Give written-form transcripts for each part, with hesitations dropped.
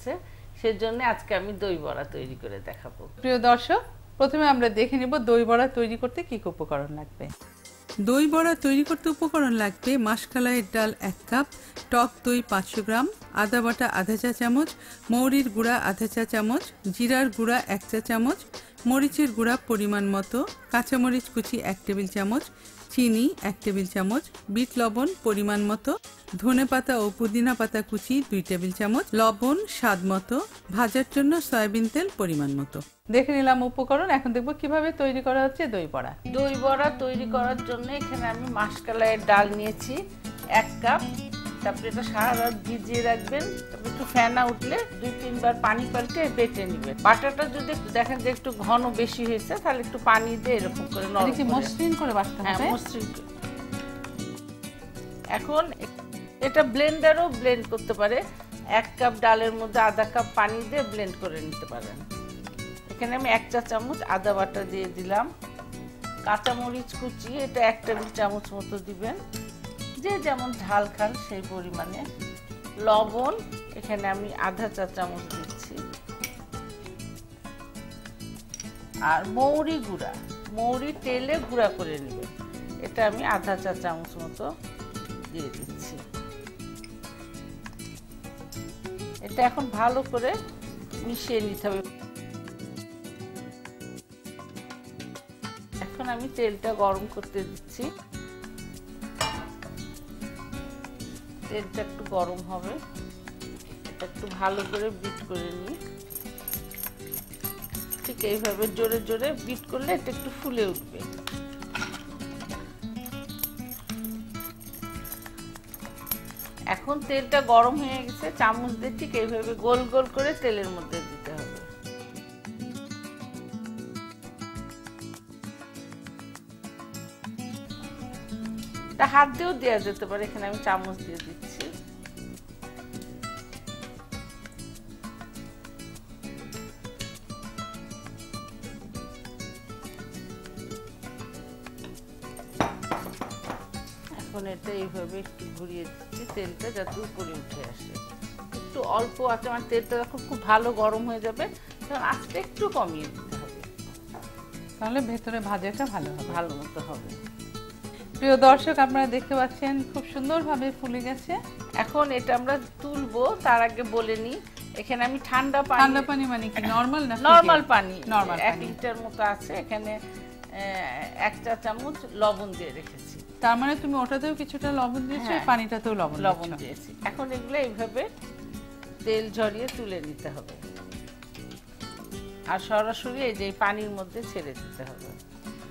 হচ্ছে, সেজন্য আজকে আমি দই বড়া তৈরি করে দেখাবো। প্রিয় দর্শক, প্রথমে আমরা দেখে নেব দই বড়া তৈরি করতে কি কি উপকরণ লাগবে। দই বড়া তৈরি করতে উপকরণ লাগবে মাসকলাইয়ের ডাল 1 কাপ, টক দই 500 গ্রাম, আদা বাটা আধা চা চামচ, মৌরির গুঁড়া আধা চা চামচ, জিরার গুঁড়া 1 চা চামচ, মরিচের গুঁড়া পরিমাণ মতো, কাঁচামরিচ কুচি 1 টেবিল চামচ, চিনি 1 টেবিল চামচ, বিট লবণ পরিমাণ মতো, ধনেপাতা ও পুদিনা পাতা কুচি 2 টেবিল চামচ, লবণ স্বাদ মতো, ভাজার জন্য সয়াবিন তেল পরিমাণ মতো। দেখে নিলাম উপকরণ, এখন দেখব কিভাবে তৈরি করা হচ্ছে দই বড়া। দই বড়া তৈরি করার জন্য এখানে আমি মাসকলাইয়ের ডাল নিয়েছি 1 কাপ। তারপরে এটা সারা রাত ভিজিয়ে রাখবেন, তারপরে একটু ফেনা উঠলে 2-3 বার পানি পাল্টে বেটে নেবেন। বাটাটা যদি দেখেন যে একটু ঘন বেশি হয়েছে, তাহলে একটু পানি দিয়ে এরকম করে নরম করে মসৃণ করে বাটতে হবে। হ্যাঁ, মসৃণ। এখন এটা ব্লেন্ডারও ব্লেন্ড করতে পারে। 1 কাপ ডালের মধ্যে আধা কাপ পানি দিয়ে ব্লেন্ড করে নিতে পারেন। এখানে আমি 1 চা চামচ আদা বাটা দিয়ে দিলাম। কাঁচামরিচ কুচি এটা 1 টেবিল চামচ মতো দিবেন, যে যেমন ঝাল খান সেই পরিমাণে। লবণ এখানে আমি আধা চা চামচ দিচ্ছি। আর মৌরি গুঁড়া, মৌরি তেলে গুঁড়া করে নেবেন, এটা আমি আধা চা চামচ মতো দিয়ে দিচ্ছি। এটা এখন ভালো করে মিশিয়ে নিতে হবে। এখন আমি তেলটা গরম করতে দিচ্ছি। তেলটা একটু গরম হবে, এটা একটু ভালো করে বিট করে নিই। ঠিক এইভাবে জোরে জোরে বিট করলে এটা একটু ফুলে উঠবে। এখন তেলটা গরম হয়ে গেছে, চামচ দিয়ে ঠিক এইভাবে গোল গোল করে তেলের মধ্যে দিতে হবে। এটা হাত দিয়েও দেওয়া যেতে পারে, এখানে আমি চামচ দিয়ে দিচ্ছি। এখন এটা এইভাবে একটু ঘুরিয়ে দিচ্ছি, তেলটা যাতে উপরে উঠে আসে। একটু অল্প আছে, আমার তেলটা যখন খুব ভালো গরম হয়ে যাবে তখন আঁচটা একটু কমিয়ে দিতে হবে, তাহলে ভেতরে ভাজাটা ভালো মতো হবে। প্রিয় দর্শক, আপনারা দেখতে পাচ্ছেন খুব সুন্দরভাবে ফুলে গেছে। এখন এটা আমরা তুলবো, তার আগে বলে নিই এখানে আমি ঠান্ডা পানি মানে কি নরমাল না? নরমাল পানি, 1 লিটার মতো আছে। এখানে 1 চা চামচ লবণ দিয়ে রেখেছি। তার মানে তুমি ওটাতেও কিছুটা লবণ দিয়েছো, পানিটাতেও লবণ দিয়েছি। এখন এগুলো এইভাবে তেল ঝরিয়ে তুলে নিতে হবে, আর সরাসরি এই যে পানির মধ্যে ছেড়ে দিতে হবে।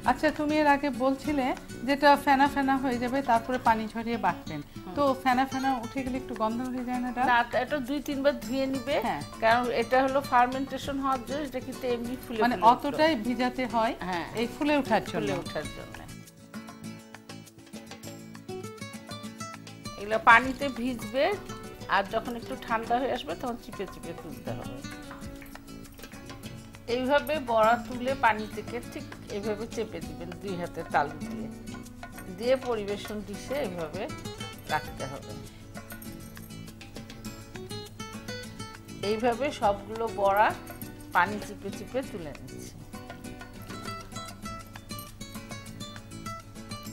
আচ্ছা, তুমি এর আগে বলছিলে যেটা ফেনা ফেনা হয়ে যাবে, তারপরে পানি ঝরিয়ে বাটবেন, তো ফেনা ফেনা উঠে গেলে একটু গন্ধ হয়ে যায় না? না, এটা 2-3 বার ধুয়ে নিবে, কারণ এটা হলো ফার্মেন্টেশন হওয়ার জন্য। এটা কিন্তু এমনি ফুলে মানে অতটাই ভিজাতে হয় এই ফুলে ওঠার জন্য। এগুলো পানিতে ভিজবে, আর যখন একটু ঠান্ডা হয়ে আসবে তখন চিপে চিপে তুলতে হবে। এইভাবে বড়া তুলে পানি থেকে ঠিক এইভাবে চেপে দিবেন 2 হাতে তালু দিয়ে, দিয়ে পরিবেশন ডিশে এইভাবে রাখতে হবে। এইভাবে সবগুলো বড়া পানি চিপে চিপে তুলে নিচ্ছি।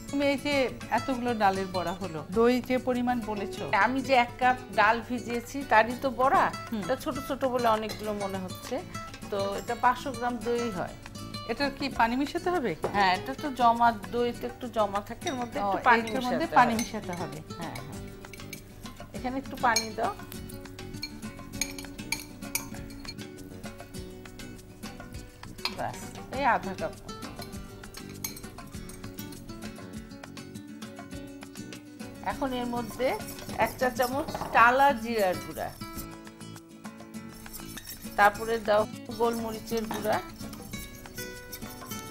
তুমি এই যে এতগুলো ডালের বড়া হলো, দই যে পরিমাণ বলেছো, আমি যে 1 কাপ ডাল ভিজিয়েছি তারই তো বড়া। এটা ছোট ছোট বলে অনেকগুলো মনে হচ্ছে, তো এটা 500 গ্রাম দই হয়। এটা কি পানি মিশাতে হবে? হ্যাঁ, এটা তো জমা দইতে একটু জমা থাকে, এর মধ্যে একটু পানি মিশাতে হবে। হ্যাঁ, এখানে একটু পানি দাও। ব্যাস, এই আধা কাপ। এখন এর মধ্যে 1 চা চামচ টালা জিরার গুঁড়া, তারপরে দাও গোলমরিচের গুঁড়া,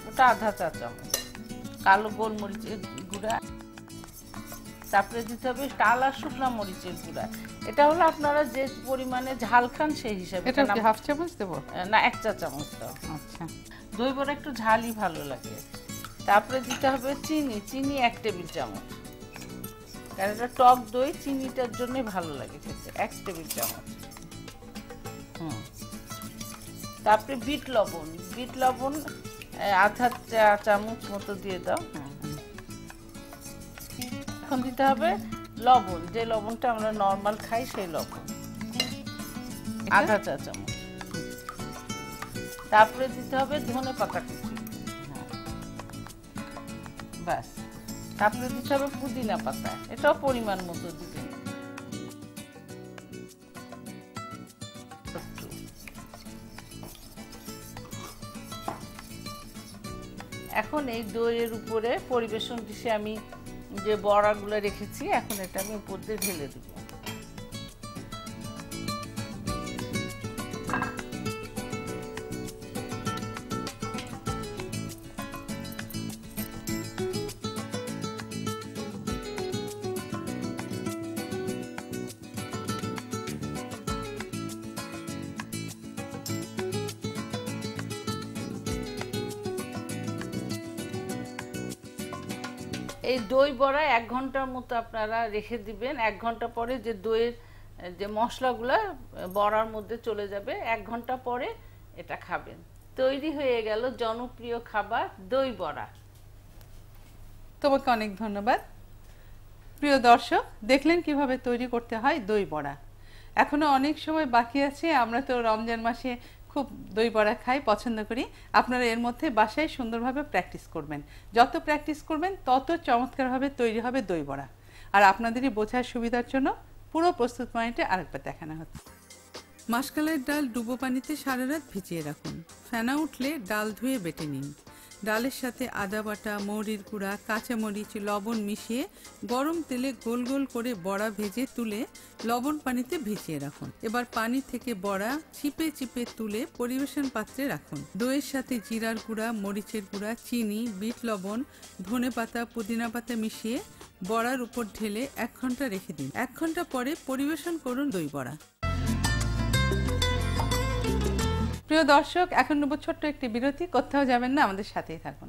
ওটা আধা চা চামচ, কালো গোলমরিচের গুঁড়া, তারপরে দিতে হবে টালা শুকনা মরিচের গুঁড়া। এটা হলো আপনারা যে পরিমাণে ঝাল খান সেই হিসাবে। এটা কি হাফ চামচ দেব? না, 1 চা চামচ দাও। আচ্ছা, দই বড়া একটু ঝালই ভালো লাগে। তারপরে দিতে হবে চিনি 1 টেবিল চামচ, কারণ এটা টক দই, চিনিটার জন্য ভালো লাগে খেতে। 1 টেবিল চামচ। তারপরে বিট লবণ আধা চা চামচ মতো দিয়ে দাও। এখন দিতে হবে লবণ, যে লবণটা আমরা নর্মাল খাই সেই লবণ, আধা চা চামচ। তারপরে দিতে হবে ধনে পাতা কুচি, ব্যাস। তারপরে দিতে হবে পুদিনা পাতা, এটাও পরিমাণ মতো দিবেন। এখন এই দইয়ের উপরে পরিবেশন ডিশে আমি যে বড়াগুলো রেখেছি, এখন এটা আমি উপর দিয়ে ঢেলে দেব। এই দই বড়া 1 ঘন্টার মতো আপনারা রেখে দিবেন। 1 ঘন্টা পরে যে দইয়ের যে মশলাগুলো বড়ার মধ্যে চলে যাবে, 1 ঘন্টা পরে এটা খাবেন। তৈরি হয়ে গেল জনপ্রিয় খাবার দই বড়া। তোমাকে অনেক ধন্যবাদ। প্রিয় দর্শক, দেখলেন কিভাবে তৈরি করতে হয় দই বড়া। এখনো অনেক সময় বাকি আছে, আমরা তো রমজান মাসে খুব দই বড়া খাই, পছন্দ করি। আপনারা এর মধ্যে বাসায় সুন্দরভাবে প্র্যাকটিস করবেন। যত প্র্যাকটিস করবেন তত চমৎকারভাবে তৈরি হবে দই বড়া। আর আপনাদেরই বোঝার সুবিধার জন্য পুরো প্রস্তুত প্রণালীটা আরেকবার দেখানো হচ্ছে। মাসকলাইয়ের ডাল ডুবো পানিতে সারা রাত ভিজিয়ে রাখুন। ফেনা উঠলে ডাল ধুয়ে বেটে নিন। ডালের সাথে আদা বাটা, মৌরির গুঁড়া, কাঁচামরিচ, লবণ মিশিয়ে গরম তেলে গোল গোল করে বড়া ভেজে তুলে লবণ পানিতে ভিজিয়ে রাখুন। এবার পানি থেকে বড়া চিপে চিপে তুলে পরিবেশন পাত্রে রাখুন। দইয়ের সাথে জিরার গুঁড়া, মরিচের গুঁড়া, চিনি, বিট লবণ, ধনেপাতা, পুদিনা পাতা মিশিয়ে বড়ার উপর ঢেলে 1 ঘন্টা রেখে দিন। 1 ঘন্টা পরে পরিবেশন করুন দই বড়া। প্রিয় দর্শক, এখন নেব ছোট্ট একটি বিরতি। কোথাও যাবেন না, আমাদের সাথেই থাকুন।